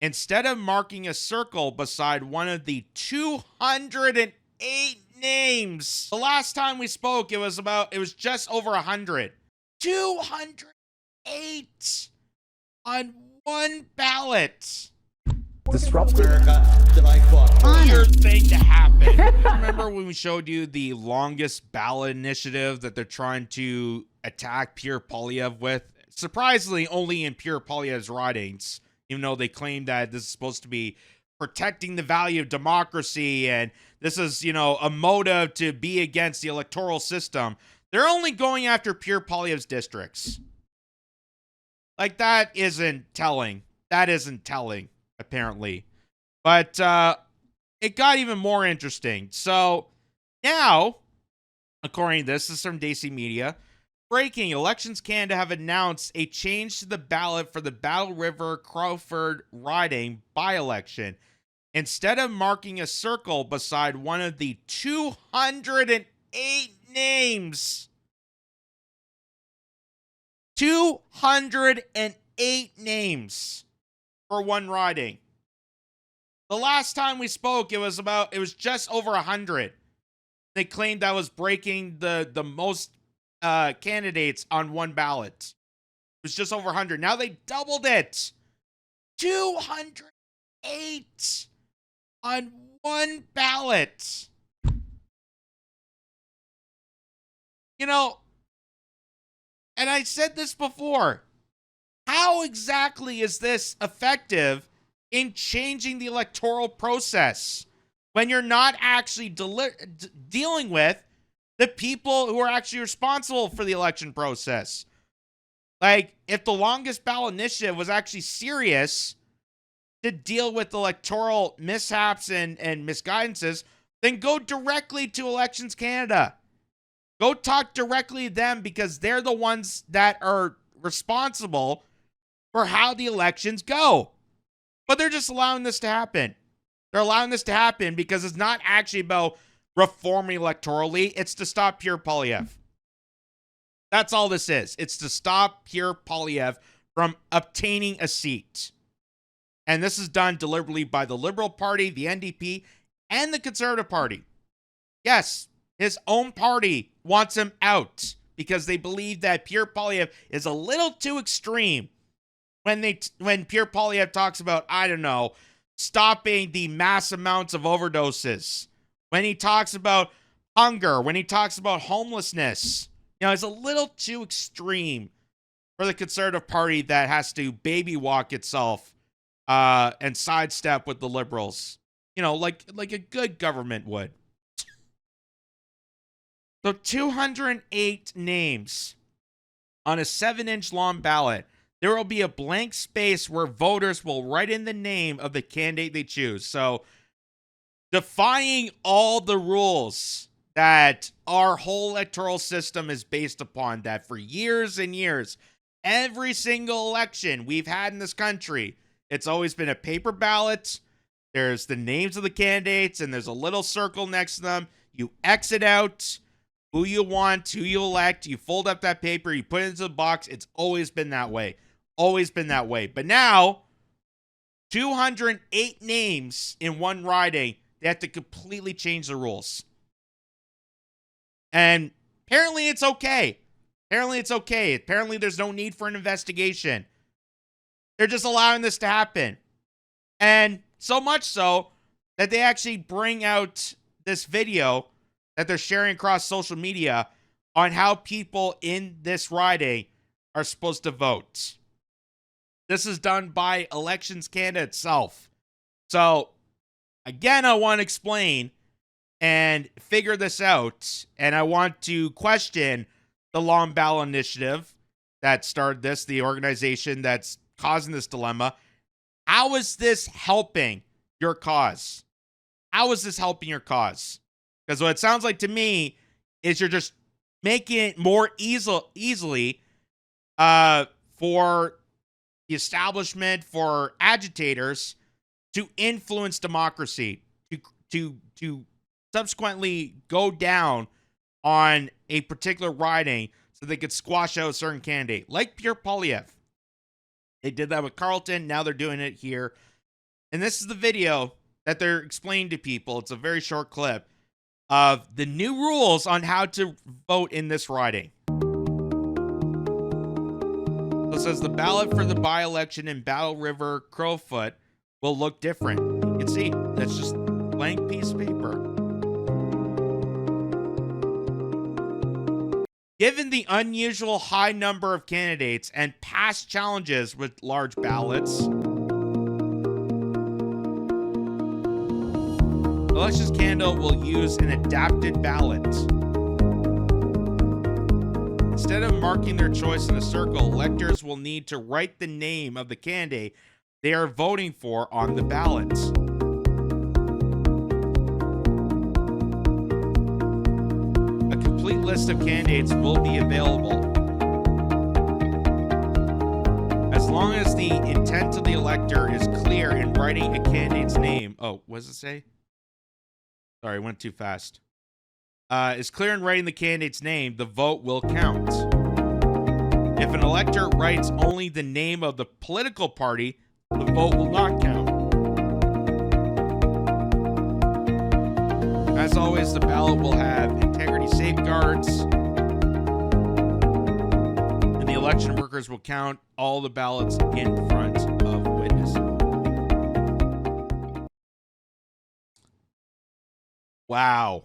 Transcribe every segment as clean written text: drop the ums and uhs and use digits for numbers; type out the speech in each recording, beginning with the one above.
instead of marking a circle beside one of the 208 names. The last time we spoke, it was just over 100. 208 on one ballot. Disruptive. America that I fought for. Weird thing to happen. Remember when we showed you the longest ballot initiative that they're trying to attack Pierre Poilievre with? Surprisingly, only in Pierre Poilievre's ridings, even though they claim that this is supposed to be protecting the value of democracy and this is, a motive to be against the electoral system. They're only going after Pierre Poilievre's districts. Like, that isn't telling. That isn't telling, apparently. But it got even more interesting. So now, according to this is from Daisy Media, breaking, Elections Canada have announced a change to the ballot for the Battle Creek-Crowfoot riding by-election. Instead of marking a circle beside one of the 208 names. 208 names for one riding. The last time we spoke, it was just over 100. They claimed that was breaking the most candidates on one ballot. It was just over 100. Now they doubled it. 208 on one ballot. And I said this before. How exactly is this effective in changing the electoral process when you're not actually dealing with the people who are actually responsible for the election process? Like, if the longest ballot initiative was actually serious to deal with electoral mishaps and misguidances, then go directly to Elections Canada. Go talk directly to them because they're the ones that are responsible for how the elections go. But they're just allowing this to happen. They're allowing this to happen because it's not actually about reforming electorally. It's to stop Pierre Poilievre. That's all this is. It's to stop Pierre Poilievre from obtaining a seat. And this is done deliberately by the Liberal Party, the NDP, and the Conservative Party. Yes, his own party wants him out because they believe that Pierre Poilievre is a little too extreme when Pierre Poilievre talks about, stopping the mass amounts of overdoses. When he talks about hunger, when he talks about homelessness, it's a little too extreme for the Conservative Party that has to baby walk itself and sidestep with the Liberals, like a good government would. So 208 names on a 7-inch long ballot. There will be a blank space where voters will write in the name of the candidate they choose. So, defying all the rules that our whole electoral system is based upon, that for years and years, every single election we've had in this country, it's always been a paper ballot. There's the names of the candidates, and there's a little circle next to them. You exit out who you want, who you elect. You fold up that paper, you put it into the box. It's always been that way. Always been that way. But now, 208 names in one riding, they have to completely change the rules. And apparently it's okay. Apparently there's no need for an investigation. They're just allowing this to happen. And so much so that they actually bring out this video that they're sharing across social media on how people in this riding are supposed to vote. This is done by Elections Canada itself. So, again, I want to explain and figure this out. And I want to question the Long Ballot Initiative that started this, the organization that's causing this dilemma. How is this helping your cause? How is this helping your cause? Because what it sounds like to me is you're just making it more easily for the establishment, for agitators to influence democracy, to subsequently go down on a particular riding so they could squash out a certain candidate, like Pierre Poilievre. They did that with Carleton. Now they're doing it here And this is the video that they're explaining to people. It's a very short clip of the new rules on how to vote in this riding. So it says the ballot for the by-election in Battle River-Crowfoot will look different. You can see, that's just a blank piece of paper. Given the unusual high number of candidates and past challenges with large ballots, Elections Canada will use an adapted ballot. Instead of marking their choice in a circle, electors will need to write the name of the candidate they are voting for on the ballot. A complete list of candidates will be available. As long as the intent of the elector is clear in writing a candidate's name. Oh, what does it say? Sorry, I went too fast. Is clear in writing the candidate's name, the vote will count. If an elector writes only the name of the political party, the vote will not count. As always, the ballot will have integrity safeguards, and the election workers will count all the ballots in front of witnesses. Wow.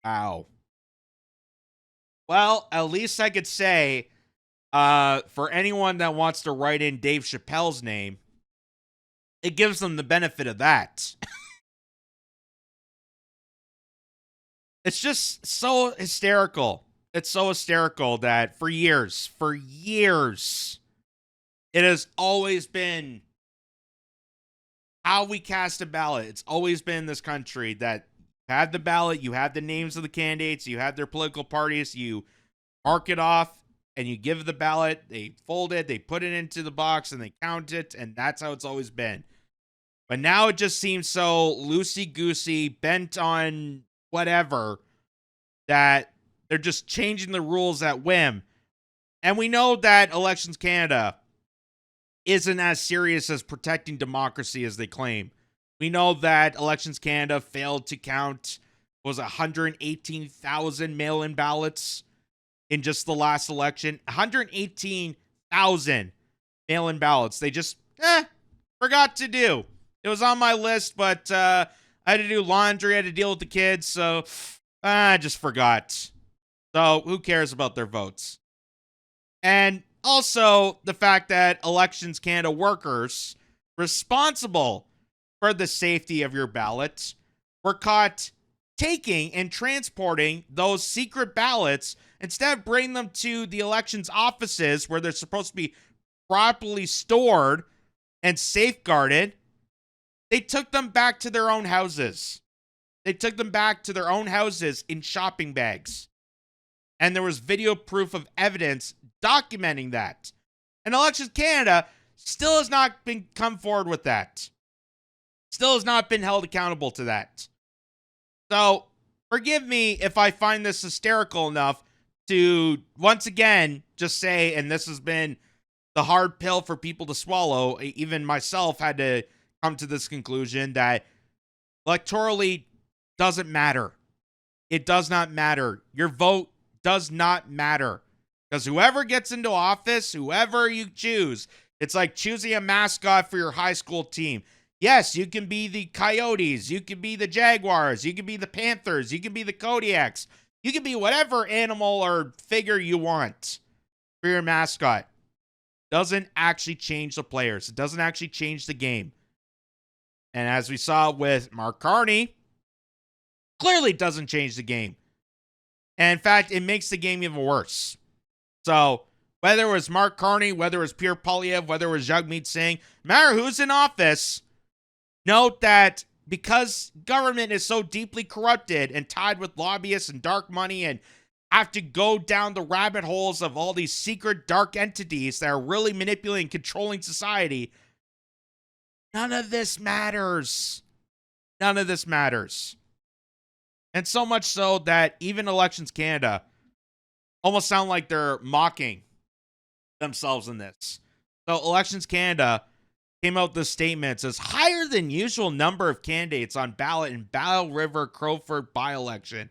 Wow. Well, at least I could say, for anyone that wants to write in Dave Chappelle's name, it gives them the benefit of that. It's just so hysterical. It's so hysterical that for years, it has always been how we cast a ballot. It's always been in this country that you have the ballot, you have the names of the candidates, you have their political parties, you mark it off, and you give the ballot, they fold it, they put it into the box, and they count it, and that's how it's always been. But now it just seems so loosey-goosey, bent on whatever, that they're just changing the rules at whim. And we know that Elections Canada isn't as serious as protecting democracy as they claim. We know that Elections Canada failed to count, was 118,000 mail-in ballots in just the last election. 118,000 mail-in ballots. They just, forgot to do. It was on my list, but I had to do laundry, I had to deal with the kids, so I just forgot. So who cares about their votes? And also the fact that Elections Canada workers responsible for the safety of your ballots were caught taking and transporting those secret ballots instead of bringing them to the elections offices where they're supposed to be properly stored and safeguarded. They took them back to their own houses. They took them back to their own houses in shopping bags. And there was video proof of evidence documenting that. And Elections Canada still has not been come forward with that. Still has not been held accountable to that. So, forgive me if I find this hysterical enough to, once again, just say, and this has been the hard pill for people to swallow, even myself had to come to this conclusion, that electorally doesn't matter. It does not matter. Your vote does not matter. Because whoever gets into office, whoever you choose, it's like choosing a mascot for your high school team. Yes, you can be the Coyotes, you can be the Jaguars, you can be the Panthers, you can be the Kodiaks, you can be whatever animal or figure you want for your mascot. Doesn't actually change the players. It doesn't actually change the game. And as we saw with Mark Carney, clearly doesn't change the game. And in fact, it makes the game even worse. So, whether it was Mark Carney, whether it was Pierre Poilievre, whether it was Jagmeet Singh, no matter who's in office, note that because government is so deeply corrupted and tied with lobbyists and dark money and have to go down the rabbit holes of all these secret dark entities that are really manipulating, controlling society, none of this matters. None of this matters. And so much so that even Elections Canada almost sound like they're mocking themselves in this. So Elections Canada came out with this statement. It says, higher than usual number of candidates on ballot in Battle River-Crowfoot by-election.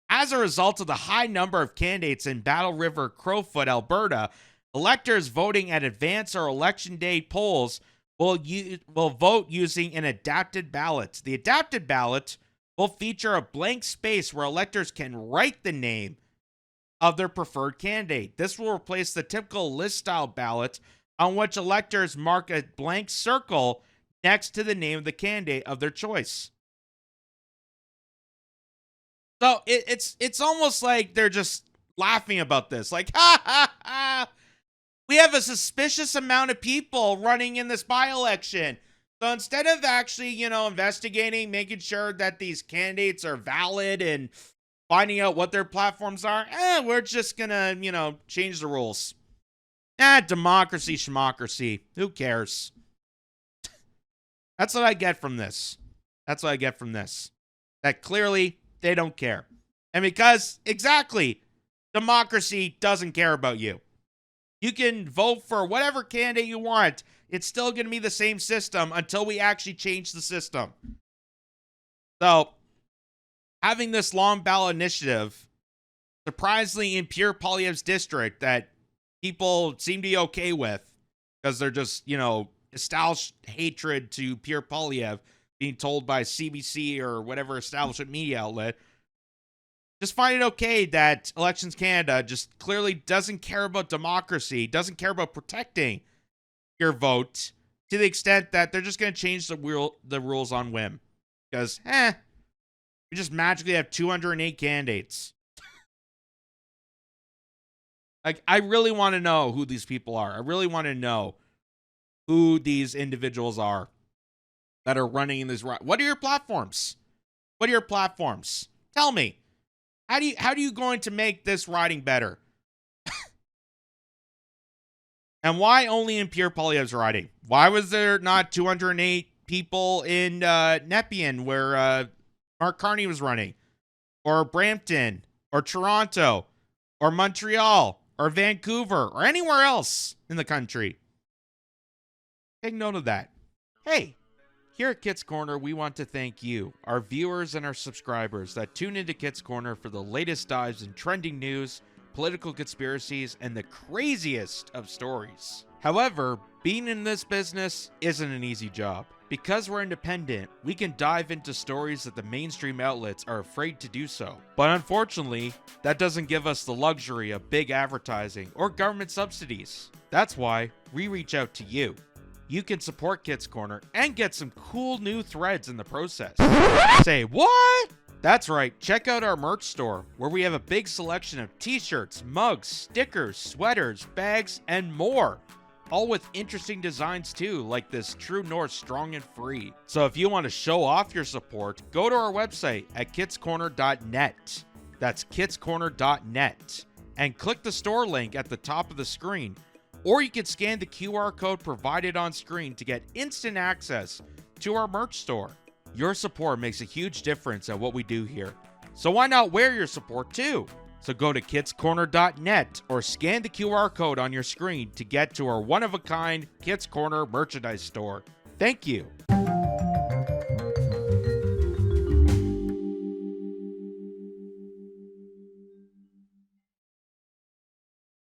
As a result of the high number of candidates in Battle River-Crowfoot, Alberta, electors voting at advance or election day polls will vote using an adapted ballot. The adapted ballot will feature a blank space where electors can write the name of their preferred candidate. This will replace the typical list-style ballot on which electors mark a blank circle next to the name of the candidate of their choice. So it's almost like they're just laughing about this. Like, ha, ha, ha. We have a suspicious amount of people running in this by-election. So instead of actually, investigating, making sure that these candidates are valid and finding out what their platforms are, we're just going to, change the rules. Democracy, schmocracy. Who cares? That's what I get from this. That clearly they don't care. And because, exactly, democracy doesn't care about you. You can vote for whatever candidate you want. It's still going to be the same system until we actually change the system. So, having this long ballot initiative, surprisingly in Pierre Poilievre's district, that people seem to be okay with, because they're just, established hatred to Pierre Poilievre being told by CBC or whatever establishment media outlet, just find it okay that Elections Canada just clearly doesn't care about democracy, doesn't care about protecting your vote, to the extent that they're just going to change the rules on whim. Because, we just magically have 208 candidates. Like, I really want to know who these people are. I really want to know who these individuals are that are running in this. What are your platforms? Tell me. How do you going to make this riding better? And why only in Pierre Poilievre's riding? Why was there not 208 people in Nepean where Mark Carney was running? Or Brampton? Or Toronto? Or Montreal? Or Vancouver? Or anywhere else in the country? Take note of that. Hey, here at Kitz Corner, we want to thank you, our viewers and our subscribers that tune into Kitz Corner for the latest dives in trending news, political conspiracies, and the craziest of stories. However, being in this business isn't an easy job. Because we're independent, we can dive into stories that the mainstream outlets are afraid to do so. But unfortunately, that doesn't give us the luxury of big advertising or government subsidies. That's why we reach out to you. You can support Kitz Corner and get some cool new threads in the process. Say what? That's right, check out our merch store, where we have a big selection of t-shirts, mugs, stickers, sweaters, bags, and more. All with interesting designs too, like this True North Strong and Free. So if you want to show off your support, go to our website at kitzcorner.net. That's kitzcorner.net. And click the store link at the top of the screen. Or you can scan the QR code provided on screen to get instant access to our merch store. Your support makes a huge difference at what we do here. So why not wear your support too? So go to kitzcorner.net or scan the QR code on your screen to get to our one-of-a-kind Kitz Corner merchandise store. Thank you.